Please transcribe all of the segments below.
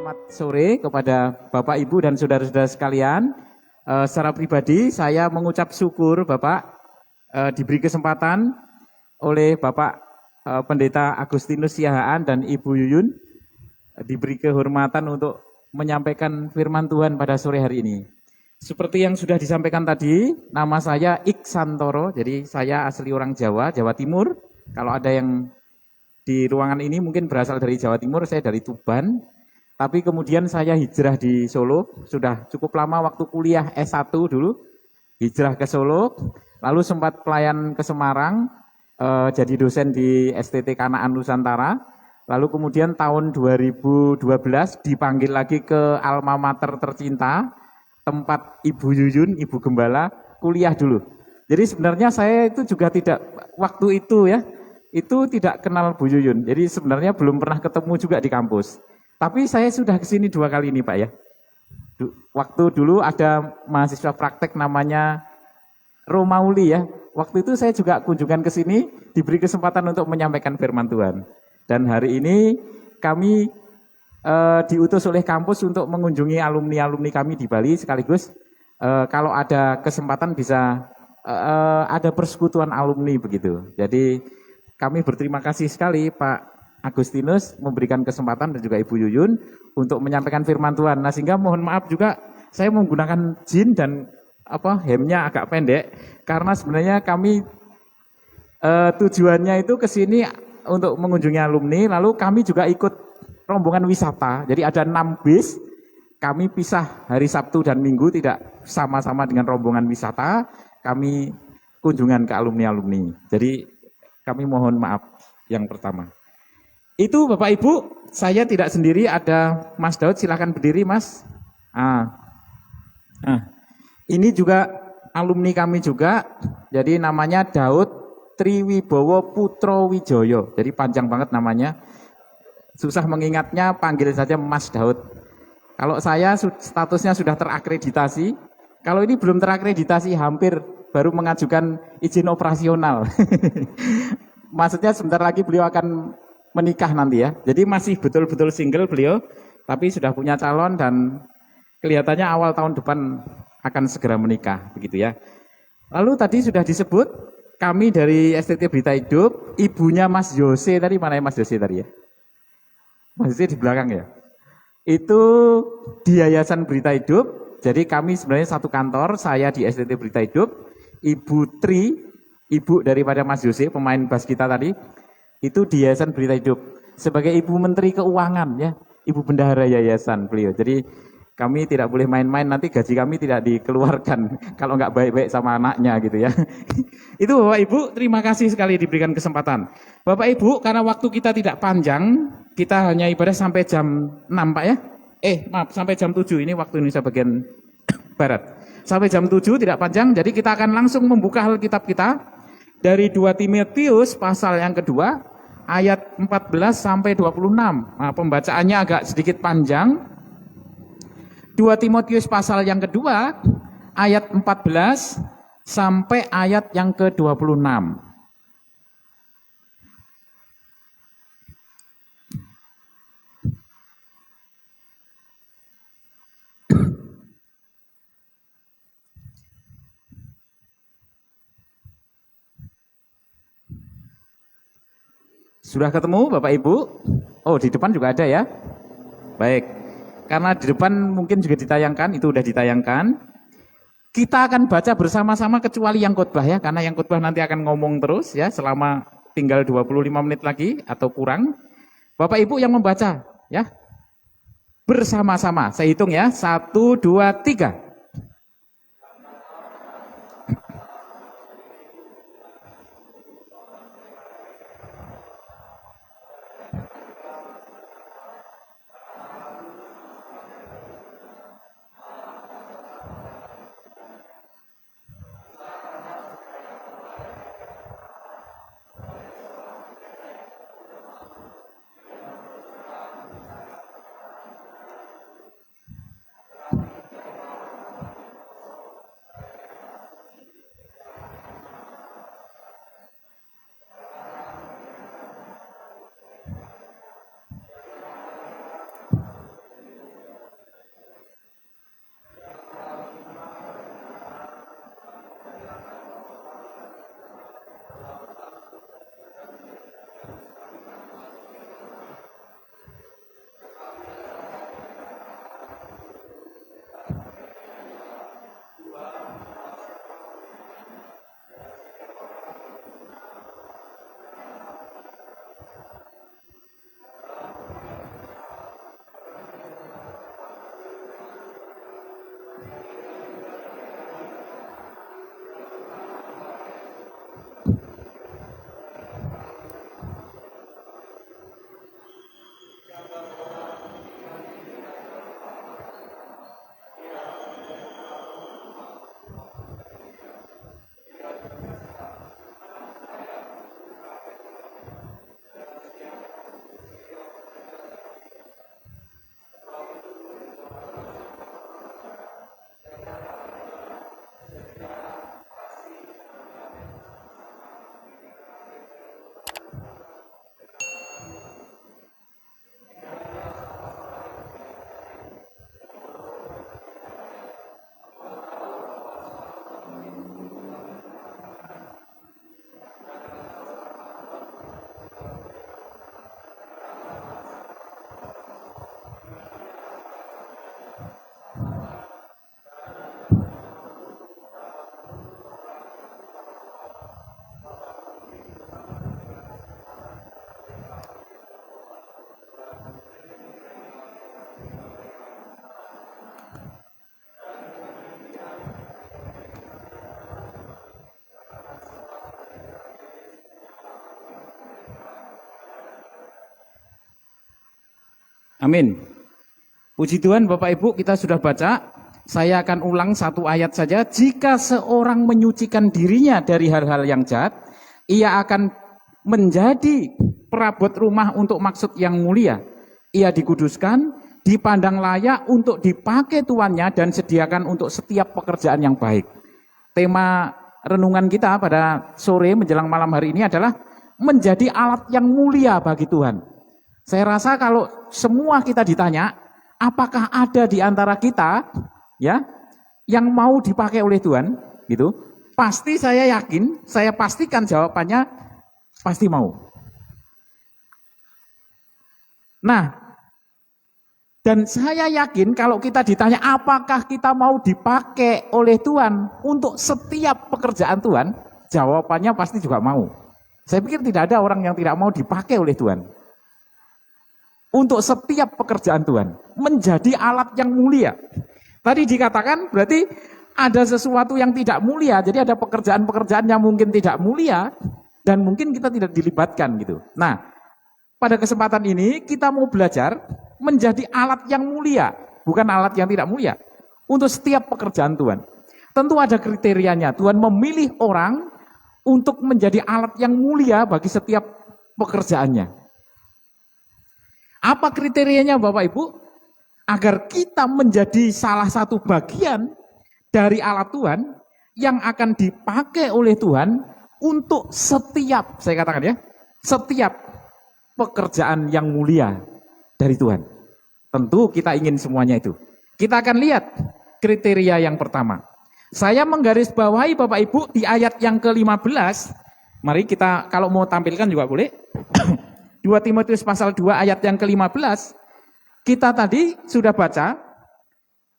Selamat sore kepada Bapak, Ibu, dan saudara-saudara sekalian. Secara pribadi saya mengucap syukur Bapak diberi kesempatan oleh Bapak Pendeta Agustinus Siahaan dan Ibu Yuyun diberi kehormatan untuk menyampaikan firman Tuhan pada sore hari ini. Seperti yang sudah disampaikan tadi, nama saya Iksantoro, jadi saya asli orang Jawa, Jawa Timur. Kalau ada yang di ruangan ini mungkin berasal dari Jawa Timur, saya dari Tuban. Tapi kemudian saya hijrah di Solo, sudah cukup lama waktu kuliah S1 dulu, hijrah ke Solo, lalu sempat pelayan ke Semarang, jadi dosen di STT Kanaan Nusantara, lalu kemudian tahun 2012 dipanggil lagi ke alma mater tercinta, tempat Ibu Yuyun, Ibu Gembala, kuliah dulu. Jadi sebenarnya saya itu juga tidak, waktu itu ya, itu tidak kenal Bu Yuyun, jadi sebenarnya belum pernah ketemu juga di kampus. Tapi saya sudah kesini 2 kali ini Pak ya. Waktu dulu ada mahasiswa praktek namanya Romauli ya. Waktu itu saya juga kunjungan ke sini, diberi kesempatan untuk menyampaikan firman Tuhan. Dan hari ini kami diutus oleh kampus untuk mengunjungi alumni-alumni kami di Bali, sekaligus kalau ada kesempatan bisa ada persekutuan alumni begitu. Jadi kami berterima kasih sekali Pak Agustinus memberikan kesempatan dan juga Ibu Yuyun untuk menyampaikan firman Tuhan. Nah, sehingga mohon maaf juga saya menggunakan jin dan hemnya agak pendek karena sebenarnya kami tujuannya itu ke sini untuk mengunjungi alumni, lalu kami juga ikut rombongan wisata. Jadi ada 6 bis. Kami pisah hari Sabtu dan Minggu, tidak sama-sama dengan rombongan wisata. Kami kunjungan ke alumni-alumni. Jadi kami mohon maaf yang pertama. Itu Bapak Ibu, saya tidak sendiri, ada Mas Daud, silakan berdiri Mas. Ini juga alumni kami juga, jadi namanya Daud Triwibowo Putro Wijoyo, jadi panjang banget namanya, susah mengingatnya, panggil saja Mas Daud. Kalau saya statusnya sudah terakreditasi, kalau ini belum terakreditasi, hampir baru mengajukan izin operasional. Maksudnya sebentar lagi beliau akan menikah nanti ya. Jadi masih betul-betul single beliau, tapi sudah punya calon dan kelihatannya awal tahun depan akan segera menikah, begitu ya. Lalu tadi sudah disebut kami dari STT Berita Hidup, ibunya Mas Yose tadi, mana ya Mas Yose tadi ya? Mas Yose di belakang ya. Itu di Yayasan Berita Hidup. Jadi kami sebenarnya satu kantor, saya di STT Berita Hidup, Ibu Tri, ibu daripada Mas Yose, pemain bass kita tadi, itu di Yayasan Berita Hidup sebagai Ibu Menteri Keuangan ya, Ibu Bendahara Yayasan beliau. Jadi kami tidak boleh main-main, nanti gaji kami tidak dikeluarkan kalau nggak baik-baik sama anaknya gitu ya. Itu Bapak Ibu, terima kasih sekali diberikan kesempatan. Bapak Ibu, karena waktu kita tidak panjang, kita hanya ibadah sampai jam 6 Pak ya. Maaf, sampai jam 7, ini waktu Indonesia bagian Barat. Sampai jam 7 tidak panjang, jadi kita akan langsung membuka Alkitab kita dari 2 Timotius pasal yang kedua ayat 14 sampai 26. Nah, pembacaannya agak sedikit panjang. 2 Timotius pasal yang kedua ayat 14 sampai ayat yang ke-26. Sudah ketemu Bapak Ibu? Oh, di depan juga ada ya? Baik. Karena di depan mungkin juga ditayangkan, itu udah ditayangkan. Kita akan baca bersama-sama kecuali yang khotbah ya, karena yang khotbah nanti akan ngomong terus ya selama tinggal 25 menit lagi atau kurang. Bapak Ibu yang membaca ya. Bersama-sama, saya hitung ya. 1, 2, 3. Amin. Puji Tuhan Bapak Ibu, kita sudah baca. Saya akan ulang satu ayat saja. Jika seorang menyucikan dirinya dari hal-hal yang jahat, ia akan menjadi perabot rumah untuk maksud yang mulia. Ia dikuduskan, dipandang layak untuk dipakai tuannya dan sediakan untuk setiap pekerjaan yang baik. Tema renungan kita pada sore menjelang malam hari ini adalah menjadi alat yang mulia bagi Tuhan. Saya rasa kalau semua kita ditanya, apakah ada di antara kita ya yang mau dipakai oleh Tuhan gitu, pasti saya yakin, saya pastikan jawabannya pasti mau. Nah, dan saya yakin kalau kita ditanya apakah kita mau dipakai oleh Tuhan untuk setiap pekerjaan Tuhan, jawabannya pasti juga mau. Saya pikir tidak ada orang yang tidak mau dipakai oleh Tuhan untuk setiap pekerjaan Tuhan, menjadi alat yang mulia. Tadi dikatakan berarti ada sesuatu yang tidak mulia, jadi ada pekerjaan-pekerjaan yang mungkin tidak mulia dan mungkin kita tidak dilibatkan gitu. Nah, pada kesempatan ini kita mau belajar menjadi alat yang mulia, bukan alat yang tidak mulia untuk setiap pekerjaan Tuhan. Tentu ada kriterianya. Tuhan memilih orang untuk menjadi alat yang mulia bagi setiap pekerjaannya. Apa kriterianya Bapak Ibu? Agar kita menjadi salah satu bagian dari alat Tuhan yang akan dipakai oleh Tuhan untuk setiap, saya katakan ya, setiap pekerjaan yang mulia dari Tuhan. Tentu kita ingin semuanya itu. Kita akan lihat kriteria yang pertama. Saya menggarisbawahi Bapak Ibu di ayat yang ke-15. Mari kita kalau mau tampilkan juga boleh. 2 Timotius pasal 2 ayat yang ke-15. Kita tadi sudah baca,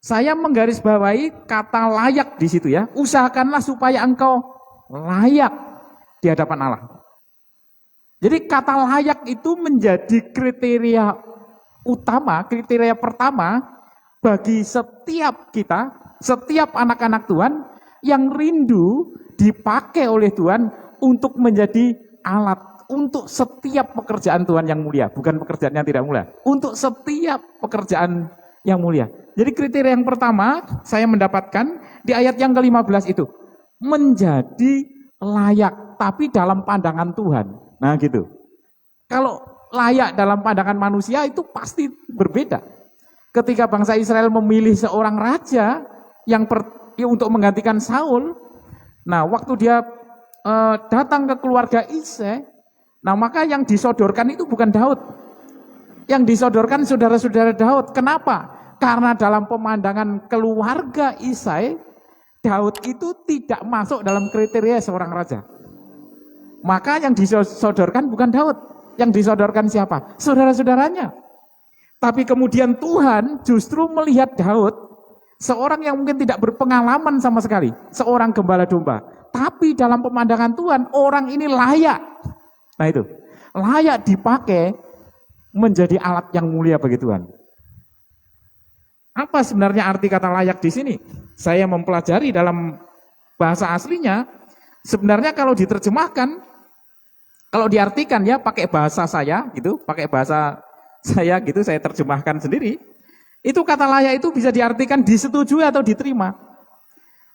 saya menggarisbawahi kata layak di situ ya. Usahakanlah supaya engkau layak di hadapan Allah. Jadi kata layak itu menjadi kriteria utama, kriteria pertama bagi setiap kita, setiap anak-anak Tuhan yang rindu dipakai oleh Tuhan untuk menjadi alat untuk setiap pekerjaan Tuhan yang mulia, bukan pekerjaan yang tidak mulia, untuk setiap pekerjaan yang mulia. Jadi kriteria yang pertama saya mendapatkan di ayat yang ke-15 itu, menjadi layak, tapi dalam pandangan Tuhan. Nah gitu. Kalau layak dalam pandangan manusia itu pasti berbeda. Ketika bangsa Israel memilih seorang raja yang untuk menggantikan Saul, nah waktu dia datang ke keluarga Isai, nah maka yang disodorkan itu bukan Daud. Yang disodorkan saudara-saudara Daud. Kenapa? Karena dalam pemandangan keluarga Isai, Daud itu tidak masuk dalam kriteria seorang raja. Maka yang disodorkan bukan Daud. Yang disodorkan siapa? Saudara-saudaranya. Tapi kemudian Tuhan justru melihat Daud, seorang yang mungkin tidak berpengalaman sama sekali, seorang gembala domba. Tapi dalam pemandangan Tuhan, orang ini layak. Nah itu, layak dipakai menjadi alat yang mulia bagi Tuhan. Apa sebenarnya arti kata layak di sini? Saya mempelajari dalam bahasa aslinya, sebenarnya kalau diterjemahkan, kalau diartikan ya pakai bahasa saya gitu, pakai bahasa saya gitu, saya terjemahkan sendiri, itu kata layak itu bisa diartikan disetujui atau diterima.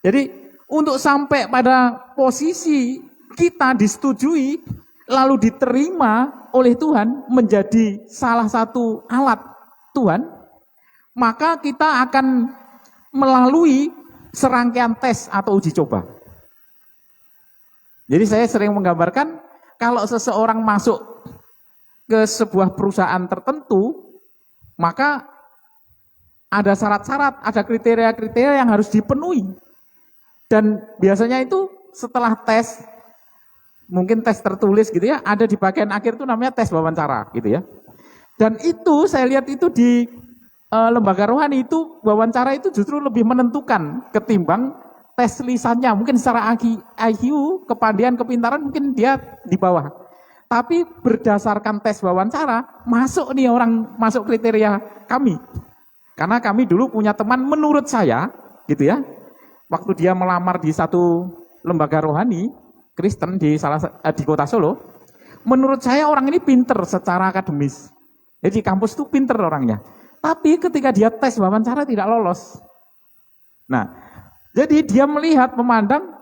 Jadi untuk sampai pada posisi kita disetujui, lalu diterima oleh Tuhan menjadi salah satu alat Tuhan, maka kita akan melalui serangkaian tes atau uji coba. Jadi saya sering menggambarkan, kalau seseorang masuk ke sebuah perusahaan tertentu, maka ada syarat-syarat, ada kriteria-kriteria yang harus dipenuhi. Dan biasanya itu setelah tes, mungkin tes tertulis gitu ya, ada di bagian akhir itu namanya tes wawancara gitu ya. Dan itu saya lihat itu di lembaga rohani itu wawancara itu justru lebih menentukan ketimbang tes lisannya. Mungkin secara IQ, kepandaian, kepintaran mungkin dia di bawah. Tapi berdasarkan tes wawancara, masuk nih orang, masuk kriteria kami. Karena kami dulu punya teman menurut saya gitu ya, waktu dia melamar di satu lembaga rohani Kristen di kota Solo, menurut saya orang ini pinter secara akademis. Jadi kampus itu pinter orangnya. Tapi ketika dia tes wawancara tidak lolos. Nah, jadi dia melihat, memandang,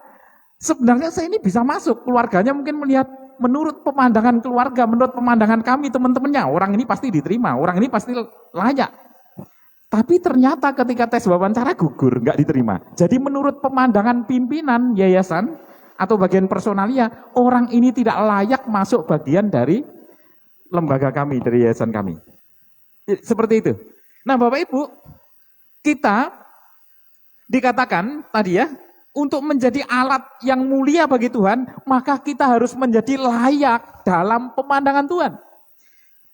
sebenarnya saya ini bisa masuk. Keluarganya mungkin melihat, menurut pemandangan keluarga, menurut pemandangan kami teman-temannya, orang ini pasti diterima, orang ini pasti layak. Tapi ternyata ketika tes wawancara gugur, nggak diterima. Jadi menurut pemandangan pimpinan yayasan atau bagian personalia, orang ini tidak layak masuk bagian dari lembaga kami, dari yayasan kami. Seperti itu. Nah Bapak Ibu, kita dikatakan tadi ya, untuk menjadi alat yang mulia bagi Tuhan, maka kita harus menjadi layak dalam pemandangan Tuhan.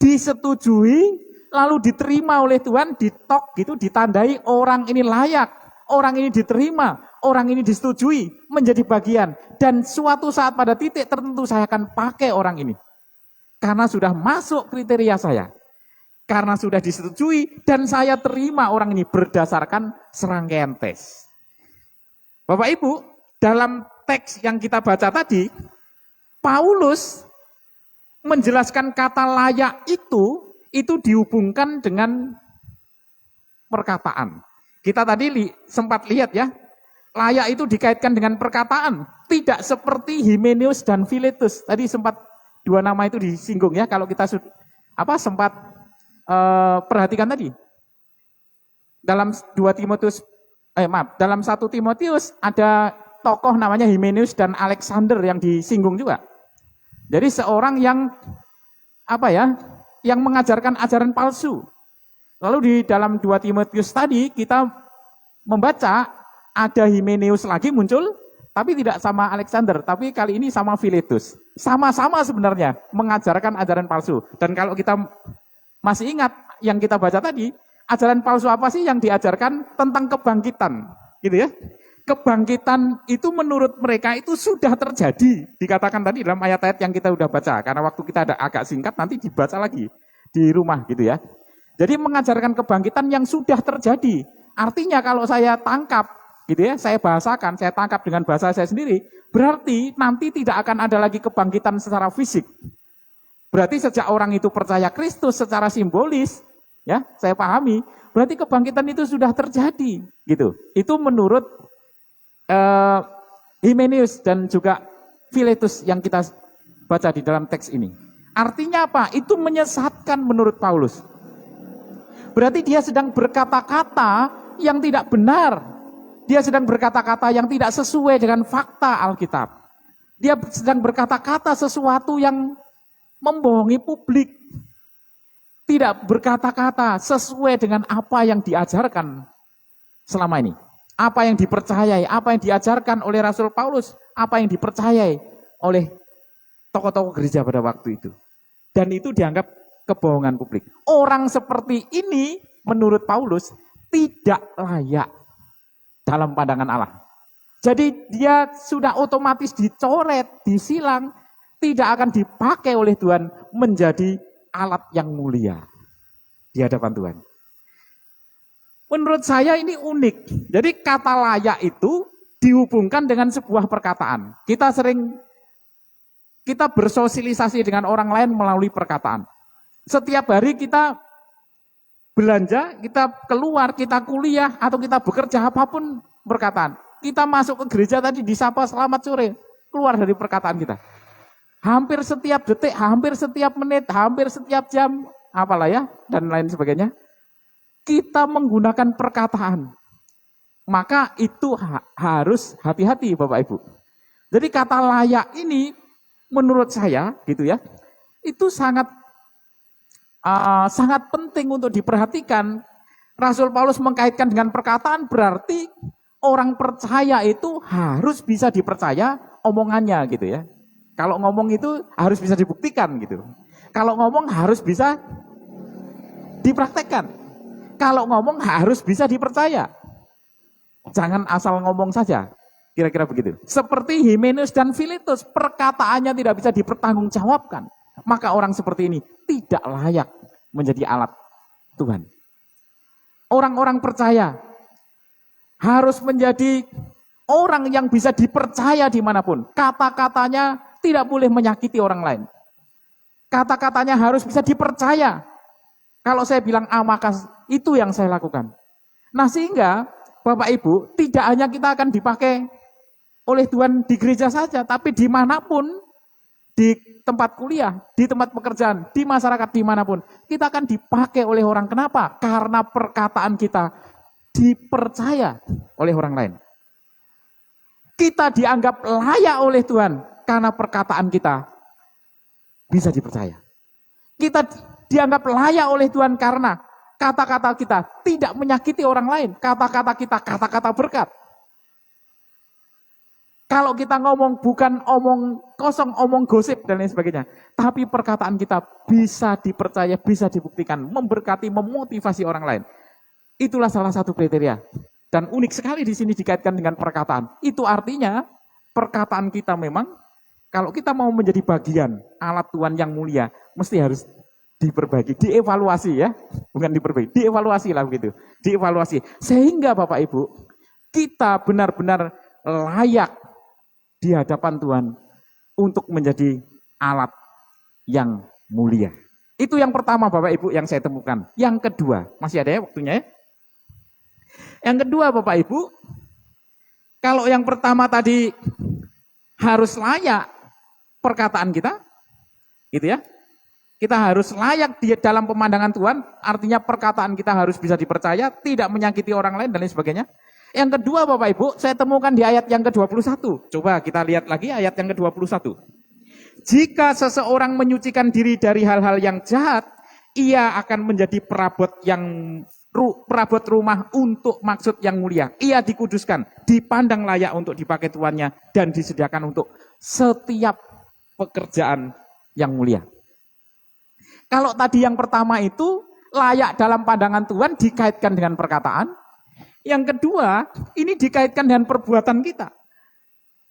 Disetujui, lalu diterima oleh Tuhan, ditok gitu, ditandai orang ini layak, orang ini diterima, orang ini disetujui, menjadi bagian. Dan suatu saat pada titik tertentu saya akan pakai orang ini. Karena sudah masuk kriteria saya. Karena sudah disetujui dan saya terima orang ini berdasarkan serangkaian tes. Bapak Ibu, dalam teks yang kita baca tadi, Paulus menjelaskan kata layak itu dihubungkan dengan perkataan. Kita tadi sempat lihat ya, layak itu dikaitkan dengan perkataan. Tidak seperti Himeneus dan Filetus. Tadi sempat dua nama itu disinggung ya, kalau kita sempat perhatikan tadi. Dalam 1 Timotius ada tokoh namanya Himeneus dan Alexander yang disinggung juga. Jadi seorang yang yang mengajarkan ajaran palsu. Lalu di dalam 2 Timotius tadi kita membaca ada Himeneus lagi muncul, tapi tidak sama Alexander, tapi kali ini sama Filetus. Sama-sama sebenarnya mengajarkan ajaran palsu. Dan kalau kita masih ingat yang kita baca tadi, ajaran palsu apa sih yang diajarkan tentang kebangkitan, gitu ya? Kebangkitan itu menurut mereka itu sudah terjadi. Dikatakan tadi dalam ayat-ayat yang kita udah baca, karena waktu kita ada agak singkat, nanti dibaca lagi di rumah gitu ya. Jadi mengajarkan kebangkitan yang sudah terjadi. Artinya kalau saya tangkap, gitu ya, saya bahasakan, saya tangkap dengan bahasa saya sendiri, berarti nanti tidak akan ada lagi kebangkitan secara fisik. Berarti sejak orang itu percaya Kristus secara simbolis, ya, saya pahami, berarti kebangkitan itu sudah terjadi, gitu. Itu menurut Himeneus dan juga Filetus yang kita baca di dalam teks ini. Artinya apa? Itu menyesatkan menurut Paulus. Berarti dia sedang berkata-kata yang tidak benar. Dia sedang berkata-kata yang tidak sesuai dengan fakta Alkitab. Dia sedang berkata-kata sesuatu yang membohongi publik. Tidak berkata-kata sesuai dengan apa yang diajarkan selama ini. Apa yang dipercayai, apa yang diajarkan oleh Rasul Paulus, apa yang dipercayai oleh tokoh-tokoh gereja pada waktu itu. Dan itu dianggap kebohongan publik. Orang seperti ini menurut Paulus tidak layak dalam pandangan Allah. Jadi dia sudah otomatis dicoret, disilang, tidak akan dipakai oleh Tuhan menjadi alat yang mulia di hadapan Tuhan. Menurut saya ini unik. Jadi kata layak itu dihubungkan dengan sebuah perkataan. Kita bersosialisasi dengan orang lain melalui perkataan. Setiap hari kita belanja, kita keluar, kita kuliah, atau kita bekerja, apapun perkataan. Kita masuk ke gereja tadi disapa selamat sore, keluar dari perkataan kita. Hampir setiap detik, hampir setiap menit, hampir setiap jam, apalah ya, dan lain sebagainya. Kita menggunakan perkataan. Maka itu harus hati-hati Bapak Ibu. Jadi kata layak ini menurut saya gitu ya, itu sangat penting untuk diperhatikan. Rasul Paulus mengkaitkan dengan perkataan berarti orang percaya itu harus bisa dipercaya omongannya gitu ya. Kalau ngomong itu harus bisa dibuktikan gitu. Kalau ngomong harus bisa dipraktekkan. Kalau ngomong harus bisa dipercaya. Jangan asal ngomong saja. Kira-kira begitu. Seperti Himeneus dan Filetus, perkataannya tidak bisa dipertanggungjawabkan. Maka orang seperti ini tidak layak menjadi alat Tuhan. Orang-orang percaya harus menjadi orang yang bisa dipercaya dimanapun. Kata-katanya tidak boleh menyakiti orang lain. Kata-katanya harus bisa dipercaya. Kalau saya bilang A, maka itu yang saya lakukan. Nah sehingga Bapak Ibu, tidak hanya kita akan dipakai oleh Tuhan di gereja saja, tapi dimanapun, di tempat kuliah, di tempat pekerjaan, di masyarakat dimanapun, kita akan dipakai oleh orang. Kenapa? Karena perkataan kita dipercaya oleh orang lain. Kita dianggap layak oleh Tuhan karena perkataan kita bisa dipercaya. Kita dianggap layak oleh Tuhan karena kata-kata kita tidak menyakiti orang lain. Kata-kata kita kata-kata berkat. Kalau kita ngomong bukan omong kosong, omong gosip dan lain sebagainya. Tapi perkataan kita bisa dipercaya, bisa dibuktikan. Memberkati, memotivasi orang lain. Itulah salah satu kriteria. Dan unik sekali di sini dikaitkan dengan perkataan. Itu artinya perkataan kita memang kalau kita mau menjadi bagian alat Tuhan yang mulia, mesti harus diperbagi, dievaluasi ya. Bukan diperbagi, dievaluasi lah begitu. Dievaluasi. Sehingga Bapak Ibu, kita benar-benar layak di hadapan Tuhan untuk menjadi alat yang mulia. Itu yang pertama Bapak Ibu yang saya temukan. Yang kedua, masih ada ya waktunya ya? Yang kedua Bapak Ibu, kalau yang pertama tadi harus layak perkataan kita, gitu ya. Kita harus layak di dalam pemandangan Tuhan, artinya perkataan kita harus bisa dipercaya, tidak menyakiti orang lain dan lain sebagainya. Yang kedua Bapak Ibu, saya temukan di ayat yang ke-21. Coba kita lihat lagi ayat yang ke-21. Jika seseorang menyucikan diri dari hal-hal yang jahat, ia akan menjadi perabot rumah untuk maksud yang mulia. Ia dikuduskan, dipandang layak untuk dipakai tuannya, dan disediakan untuk setiap pekerjaan yang mulia. Kalau tadi yang pertama itu layak dalam pandangan Tuhan dikaitkan dengan perkataan. Yang kedua, ini dikaitkan dengan perbuatan kita.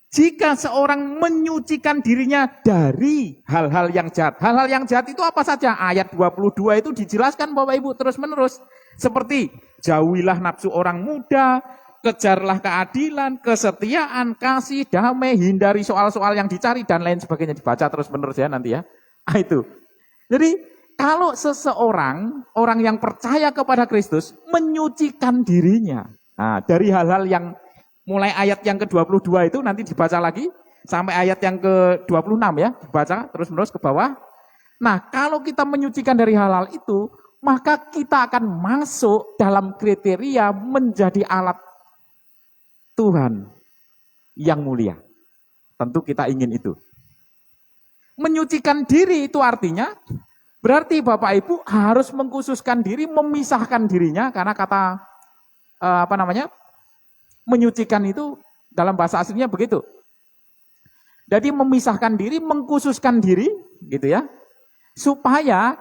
Jika seorang menyucikan dirinya dari hal-hal yang jahat. Hal-hal yang jahat itu apa saja? Ayat 22 itu dijelaskan Bapak Ibu terus menerus. Seperti jauhilah nafsu orang muda, kejarlah keadilan, kesetiaan, kasih, damai, hindari soal-soal yang dicari dan lain sebagainya. Dibaca terus menerus ya nanti ya. Itu. Jadi kalau seseorang, orang yang percaya kepada Kristus, menyucikan dirinya. Nah, dari hal-hal yang mulai ayat yang ke-22 itu nanti dibaca lagi, sampai ayat yang ke-26 ya, dibaca terus-menerus ke bawah. Nah, kalau kita menyucikan dari hal-hal itu, maka kita akan masuk dalam kriteria menjadi alat Tuhan yang mulia. Tentu kita ingin itu. Menyucikan diri itu artinya, berarti Bapak Ibu harus mengkhususkan diri, memisahkan dirinya, karena kata menyucikan itu dalam bahasa aslinya begitu. Jadi memisahkan diri, mengkhususkan diri, gitu ya, supaya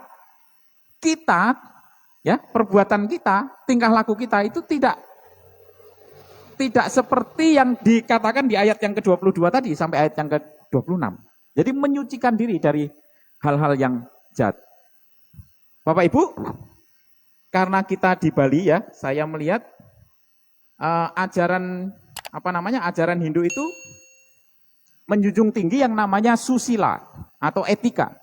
kita, ya perbuatan kita, tingkah laku kita itu tidak seperti yang dikatakan di ayat yang ke-22 tadi sampai ayat yang ke-26. Jadi menyucikan diri dari hal-hal yang jahat. Bapak Ibu, karena kita di Bali ya, saya melihat ajaran Hindu itu menjunjung tinggi yang namanya susila atau etika.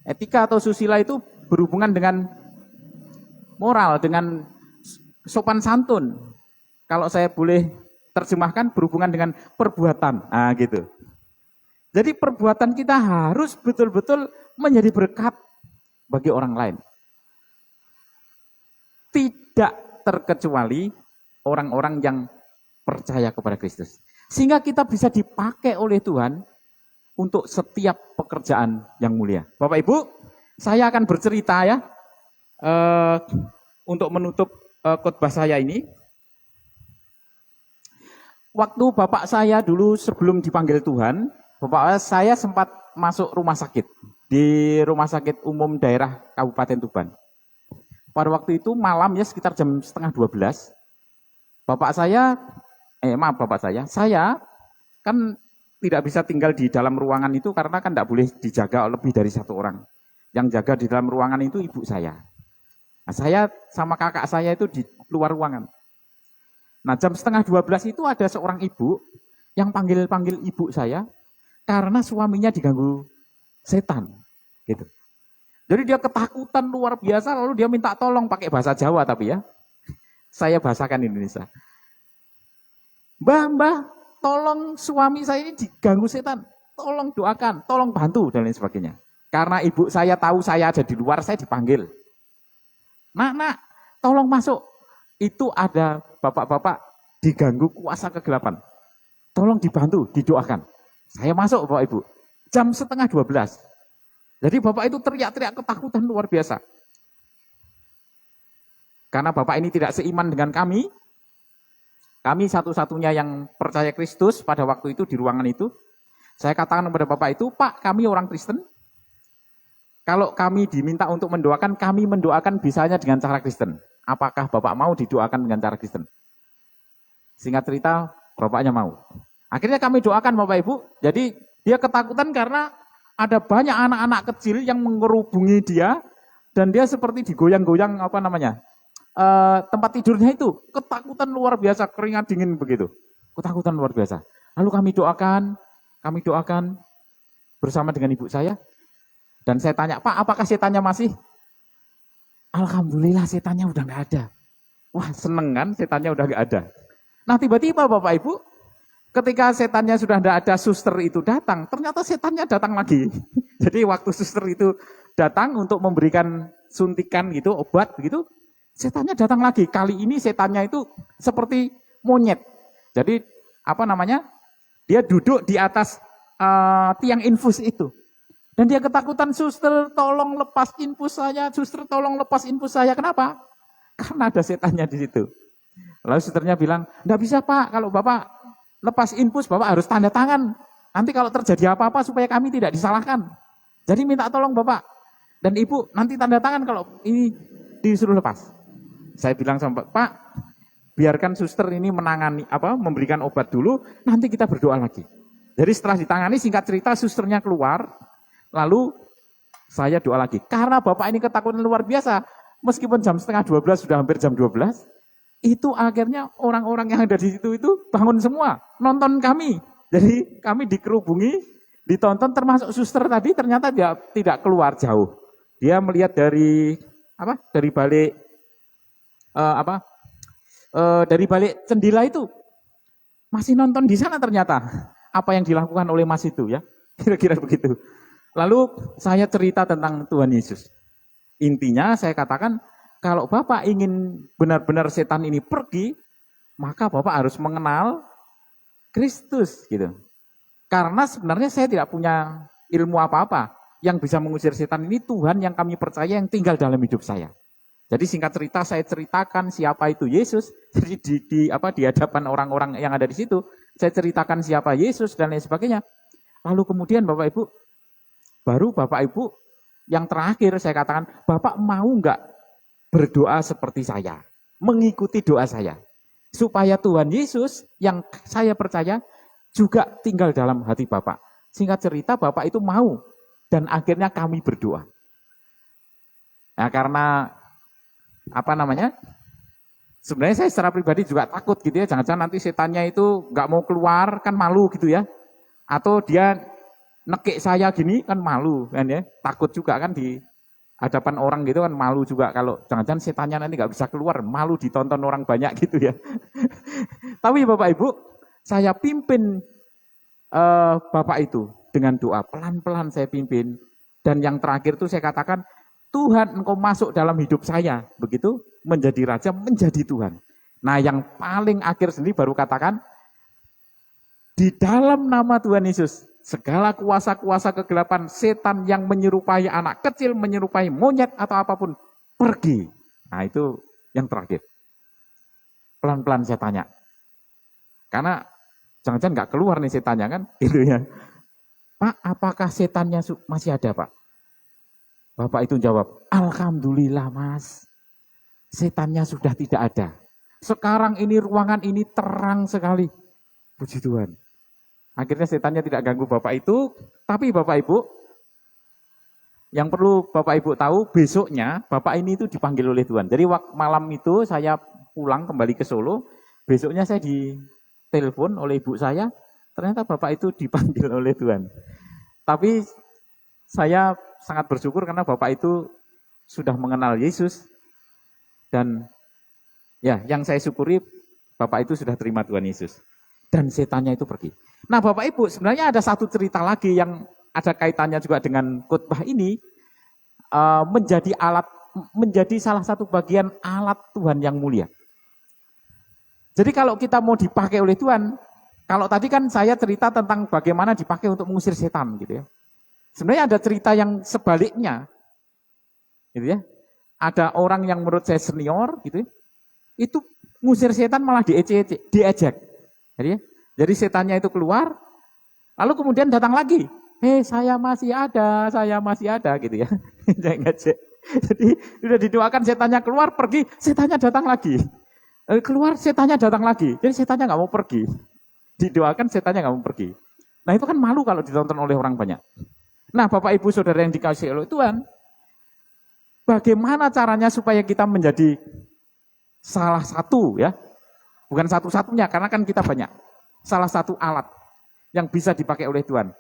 Etika atau susila itu berhubungan dengan moral, dengan sopan santun. Kalau saya boleh terjemahkan berhubungan dengan perbuatan. Nah, gitu. Jadi perbuatan kita harus betul-betul menjadi berkat bagi orang lain. Tidak terkecuali orang-orang yang percaya kepada Kristus. Sehingga kita bisa dipakai oleh Tuhan untuk setiap pekerjaan yang mulia. Bapak Ibu, saya akan bercerita ya, untuk menutup khotbah saya ini. Waktu bapak saya dulu sebelum dipanggil Tuhan, bapak saya sempat masuk rumah sakit. Di rumah sakit umum daerah Kabupaten Tuban. Pada waktu itu malam ya sekitar jam 11:30. Bapak saya kan tidak bisa tinggal di dalam ruangan itu karena kan tidak boleh dijaga lebih dari satu orang. Yang jaga di dalam ruangan itu ibu saya. Nah, saya sama kakak saya itu di luar ruangan. Nah, jam 11:30 itu ada seorang ibu yang panggil ibu saya karena suaminya diganggu setan, gitu. Jadi dia ketakutan luar biasa, lalu dia minta tolong pakai bahasa Jawa tapi ya. Saya bahasakan Indonesia. Mbah, tolong suami saya ini diganggu setan. Tolong doakan, tolong bantu, dan lain sebagainya. Karena ibu saya tahu saya ada di luar, saya dipanggil. Nak, tolong masuk. Itu ada bapak-bapak diganggu kuasa kegelapan. Tolong dibantu, didoakan. Saya masuk Bapak Ibu. Jam 11:30. Jadi Bapak itu teriak-teriak ketakutan luar biasa. Karena Bapak ini tidak seiman dengan kami. Kami satu-satunya yang percaya Kristus pada waktu itu di ruangan itu. Saya katakan kepada Bapak itu, Pak, kami orang Kristen. Kalau kami diminta untuk mendoakan, kami mendoakan bisanya dengan cara Kristen. Apakah Bapak mau didoakan dengan cara Kristen? Singkat cerita, Bapaknya mau. Akhirnya kami doakan Bapak Ibu. Jadi dia ketakutan karena ada banyak anak-anak kecil yang mengerubungi dia. Dan dia seperti digoyang-goyang tempat tidurnya itu. Ketakutan luar biasa, keringat dingin begitu. Ketakutan luar biasa. Lalu kami doakan bersama dengan ibu saya. Dan saya tanya, Pak, apakah setannya masih? Alhamdulillah setannya udah gak ada. Wah, seneng kan setannya udah gak ada. Nah tiba-tiba Bapak Ibu, ketika setannya sudah tidak ada, suster itu datang, ternyata setannya datang lagi. Jadi waktu suster itu datang untuk memberikan suntikan gitu, obat begitu, setannya datang lagi. Kali ini setannya itu seperti monyet. Jadi dia duduk di atas tiang infus itu. Dan dia ketakutan, suster tolong lepas infus saya, suster tolong lepas infus saya. Kenapa? Karena ada setannya di situ. Lalu susternya bilang, enggak bisa Pak, kalau Bapak lepas infus, Bapak harus tanda tangan. Nanti kalau terjadi apa-apa supaya kami tidak disalahkan. Jadi minta tolong Bapak. Dan Ibu nanti tanda tangan kalau ini disuruh lepas. Saya bilang sama Pak, biarkan suster ini memberikan obat dulu, nanti kita berdoa lagi. Jadi setelah ditangani, singkat cerita susternya keluar, lalu saya doa lagi. Karena Bapak ini ketakutan luar biasa, meskipun jam 11:30 sudah hampir jam 12, itu akhirnya orang-orang yang ada di situ itu bangun semua, nonton kami. Jadi kami dikerubungi, ditonton, termasuk suster tadi ternyata dia tidak keluar jauh. Dia melihat dari balik dari balik jendela itu. Masih nonton di sana ternyata apa yang dilakukan oleh Mas itu ya. Kira-kira begitu. Lalu saya cerita tentang Tuhan Yesus. Intinya saya katakan, kalau Bapak ingin benar-benar setan ini pergi, maka Bapak harus mengenal Kristus gitu. Karena sebenarnya saya tidak punya ilmu apa-apa. Yang bisa mengusir setan ini Tuhan yang kami percaya yang tinggal dalam hidup saya. Jadi singkat cerita saya ceritakan siapa itu Yesus. Jadi di hadapan orang-orang yang ada di situ, saya ceritakan siapa Yesus dan lain sebagainya. Lalu kemudian Bapak Ibu yang terakhir saya katakan, Bapak mau enggak berdoa seperti saya, mengikuti doa saya, supaya Tuhan Yesus yang saya percaya juga tinggal dalam hati Bapak. Singkat cerita Bapak itu mau, dan akhirnya kami berdoa. Nah karena sebenarnya saya secara pribadi juga takut gitu ya, jangan-jangan nanti setannya itu nggak mau keluar, kan malu gitu ya, atau dia nekik saya gini kan malu kan ya, takut juga kan di hadapan orang gitu kan malu juga, kalau jangan-jangan setannya nanti nggak bisa keluar, malu ditonton orang banyak gitu ya. Tapi Bapak Ibu, saya pimpin Bapak itu dengan doa, pelan-pelan saya pimpin. Dan yang terakhir itu saya katakan, Tuhan engkau masuk dalam hidup saya, begitu menjadi raja, menjadi Tuhan. Nah yang paling akhir sendiri baru katakan, di dalam nama Tuhan Yesus, segala kuasa-kuasa kegelapan, setan yang menyerupai anak kecil, menyerupai monyet atau apapun, pergi. Nah itu yang terakhir. Pelan-pelan saya tanya. Karena jangan-jangan nggak keluar nih setannya kan, gitu ya. Pak, apakah setannya masih ada Pak? Bapak itu jawab, Alhamdulillah Mas, setannya sudah tidak ada. Sekarang ini ruangan ini terang sekali. Puji Tuhan. Akhirnya setannya tidak ganggu Bapak itu, tapi Bapak Ibu, yang perlu Bapak Ibu tahu, besoknya Bapak ini itu dipanggil oleh Tuhan. Jadi malam itu saya pulang kembali ke Solo, besoknya saya ditelepon oleh ibu saya, ternyata Bapak itu dipanggil oleh Tuhan. Tapi saya sangat bersyukur karena Bapak itu sudah mengenal Yesus. Dan ya, yang saya syukuri Bapak itu sudah terima Tuhan Yesus. Dan setannya itu pergi. Nah Bapak Ibu, sebenarnya ada satu cerita lagi yang ada kaitannya juga dengan khotbah ini. Menjadi salah satu bagian alat Tuhan yang mulia. Jadi kalau kita mau dipakai oleh Tuhan, kalau tadi kan saya cerita tentang bagaimana dipakai untuk mengusir setan gitu ya. Sebenarnya ada cerita yang sebaliknya. Gitu ya. Ada orang yang menurut saya senior gitu ya. Itu ngusir setan malah diejek. Jadi setannya itu keluar, lalu kemudian datang lagi. Saya masih ada gitu ya. Jadi sudah didoakan setannya keluar, pergi, setannya datang lagi. Keluar, setannya datang lagi. Jadi setannya nggak mau pergi. Didoakan, setannya nggak mau pergi. Nah itu kan malu kalau ditonton oleh orang banyak. Nah Bapak Ibu Saudara yang dikasihi oleh Tuhan, bagaimana caranya supaya kita menjadi salah satu ya, bukan satu-satunya karena kan kita banyak. Salah satu alat yang bisa dipakai oleh Tuhan.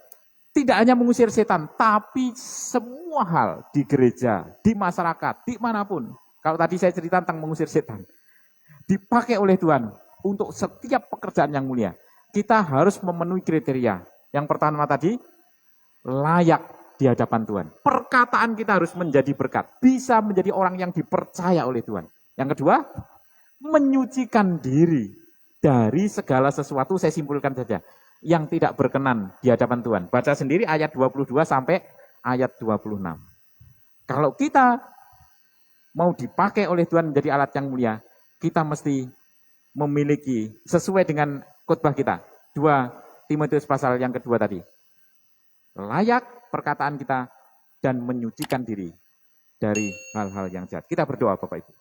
Tidak hanya mengusir setan, tapi semua hal di gereja, di masyarakat, dimanapun. Kalau tadi saya cerita tentang mengusir setan, dipakai oleh Tuhan untuk setiap pekerjaan yang mulia. Kita harus memenuhi kriteria. Yang pertama tadi, layak di hadapan Tuhan. Perkataan kita harus menjadi berkat, bisa menjadi orang yang dipercaya oleh Tuhan. Yang kedua, menyucikan diri dari segala sesuatu, saya simpulkan saja, yang tidak berkenan di hadapan Tuhan. Baca sendiri ayat 22 sampai ayat 26. Kalau kita mau dipakai oleh Tuhan menjadi alat yang mulia, kita mesti memiliki sesuai dengan khotbah kita. 2 Timotius pasal yang kedua tadi. Layak perkataan kita dan menyucikan diri dari hal-hal yang jahat. Kita berdoa Bapak Ibu.